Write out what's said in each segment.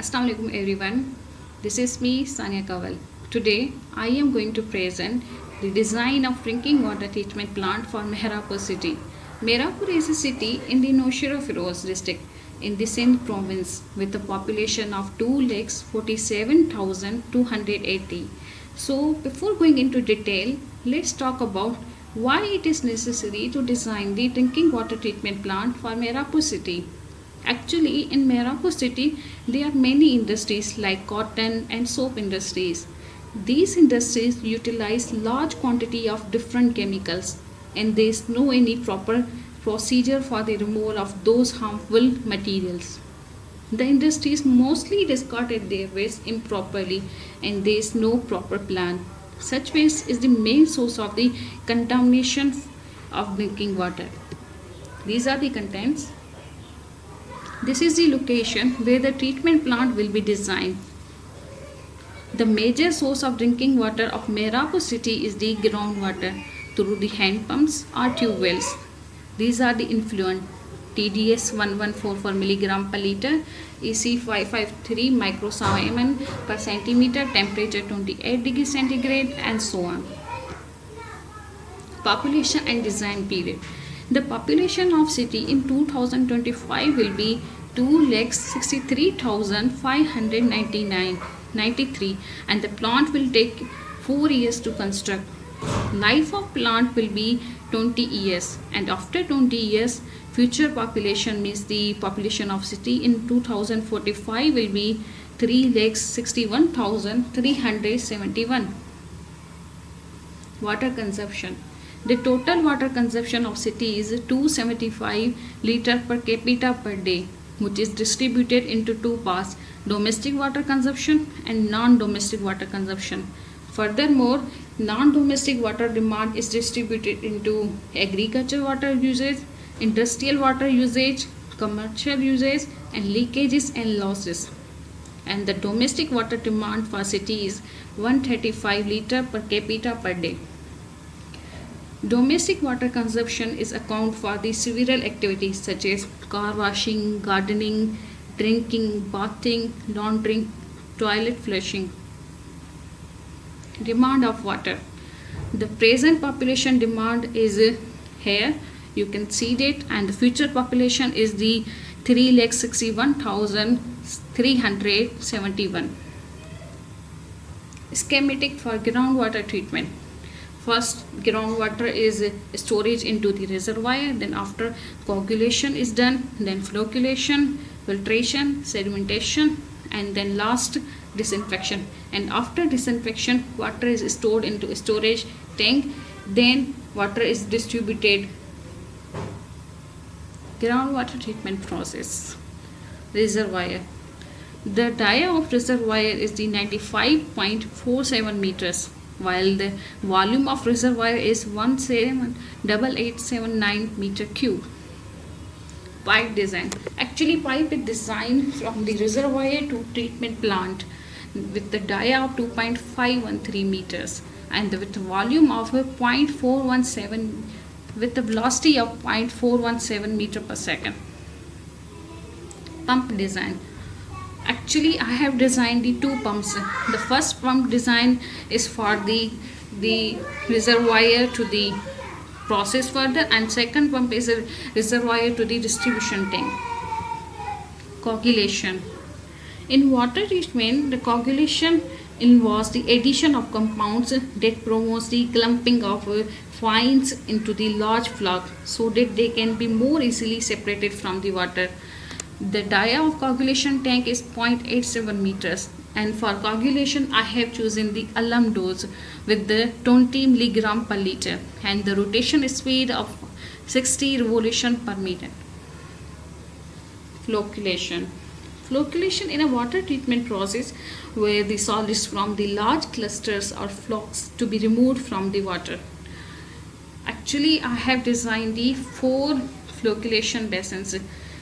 Assalamu alaikum everyone. This is me Sania Kawal. Today I am going to present the design of drinking water treatment plant for Mehrapur city. Mehrapur is a city in the Nowshera Firoz district in the Sindh province with a population of 2,47,280. So before going into detail, let's talk about why it is necessary to design the drinking water treatment plant for Mehrapur city. Actually, in Mehrapur city, there are many industries like cotton and soap industries. These industries utilize large quantity of different chemicals, and there is no any proper procedure for the removal of those harmful materials. The industries mostly discarded their waste improperly, and there is no proper plan. Such waste is the main source of the contamination of drinking water. These are the contents. This is the location where the treatment plant will be designed. The major source of drinking water of Mehrapur city is the groundwater through the hand pumps or tube wells. These are the influent TDS 1144 milligram per liter, EC 553 microSiemen per centimeter, temperature 28 degrees centigrade, and so on. Population and design period. The population of city in 2025 will be 2,63,593 and the plant will take 4 years to construct. Life of plant will be 20 years, and after 20 years future population means the population of city in 2045 will be 3,61,371. Water consumption. The total water consumption of city is 275 liter per capita per day, which is distributed into two parts: domestic water consumption and non-domestic water consumption. Furthermore, non-domestic water demand is distributed into agriculture water usage, industrial water usage, commercial usage, and leakages and losses. And the domestic water demand for city is 135 liter per capita per day. Domestic water consumption is account for the several activities such as car washing, gardening, drinking, bathing, laundering, toilet flushing. Demand of water. The present population demand is here. You can see that, and the future population is the 3,61,371. Schematic for groundwater treatment. First, groundwater is storage into the reservoir, then after coagulation is done, then flocculation, filtration, sedimentation, and then last disinfection. And after disinfection, water is stored into storage tank, then water is distributed. Groundwater treatment process. Reservoir. The dia of reservoir is the 95.47 meters, while the volume of reservoir is 178879 meter cube. Pipe design. Actually, pipe is designed from the reservoir to treatment plant with the dia of 2.513 meters and with volume of 0.417 with the velocity of 0.417 meter per second. Pump design. Actually, I have designed the two pumps. The first pump design is for the reservoir to the process further, and second pump is a reservoir to the distribution tank. Coagulation. In water treatment, the coagulation involves the addition of compounds that promotes the clumping of fines into the large flock so that they can be more easily separated from the water. The dia of coagulation tank is 0.87 meters, and for coagulation I have chosen the alum dose with the 20 milligram per liter and the rotation speed of 60 revolution per minute. Flocculation. Flocculation in a water treatment process where the solids from the large clusters or flocks to be removed from the water. Actually, I have designed the 4 flocculation basins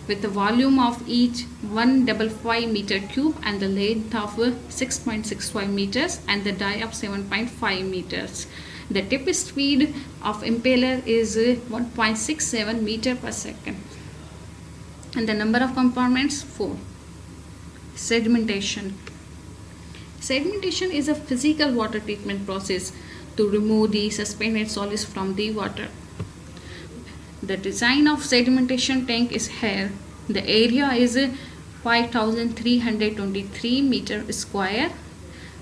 with the volume of each 155 meter cube and the length of 6.65 meters and the dia of 7.5 meters. The tip speed of impeller is 1.67 meter per second. And the number of compartments 4. Sedimentation. Sedimentation is a physical water treatment process to remove the suspended solids from the water. The design of sedimentation tank is here. The area is 5323 meter square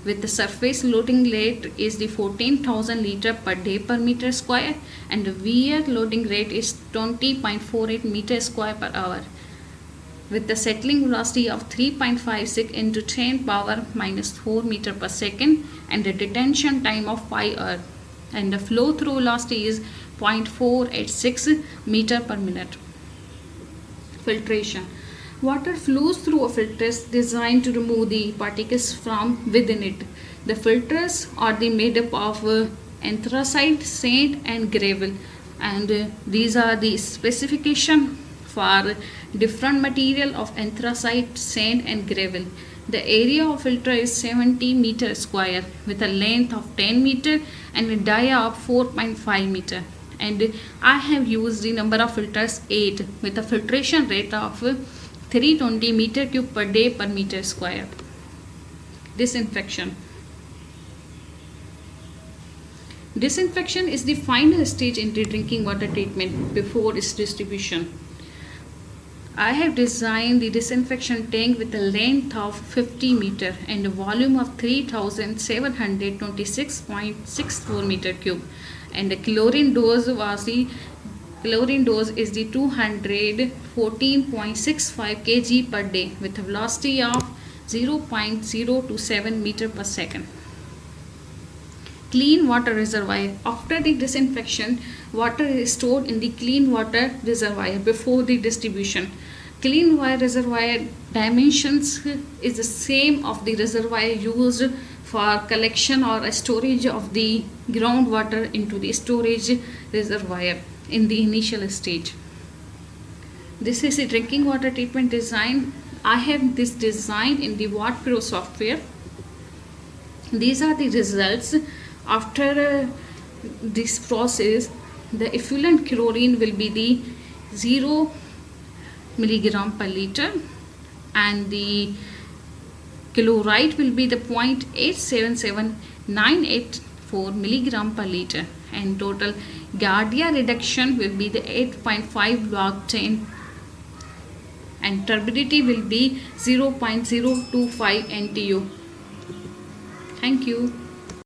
with the surface loading rate is the 14,000 liter per day per meter square, and the weir loading rate is 20.48 meter square per hour with the settling velocity of 3.56 into 10 power minus 4 meter per second and the detention time of 5 hours, and the flow through velocity is 0.486 meter per minute. Filtration. Water flows through a filters designed to remove the particles from within it. The filters are made up of anthracite, sand and gravel, and these are the specification for different material of anthracite, sand and gravel. The area of filter is 70 meter square with a length of 10 meter and a dia of 4.5 meter. And I have used the number of filters 8 with a filtration rate of 320 meter cube per day per meter square. Disinfection. Disinfection is the final stage in the drinking water treatment before its distribution. I have designed the disinfection tank with a length of 50 meter and a volume of 3726.64 meter cube, and the chlorine dose is the 214.65 kg per day with a velocity of 0.027 meter per second. Clean water reservoir. After the disinfection, water is stored in the clean water reservoir before the distribution. Clean water reservoir dimensions is the same of the reservoir used for collection or storage of the groundwater into the storage reservoir in the initial stage. This is a drinking water treatment design. I have this design in the WattPro software. These are the results. After this process, the effluent chlorine will be the 0 milligram per liter and the chloride will be the 0.877984 milligram per liter, and total Giardia reduction will be the 8.5 log 10 and turbidity will be 0.025 NTU. Thank you.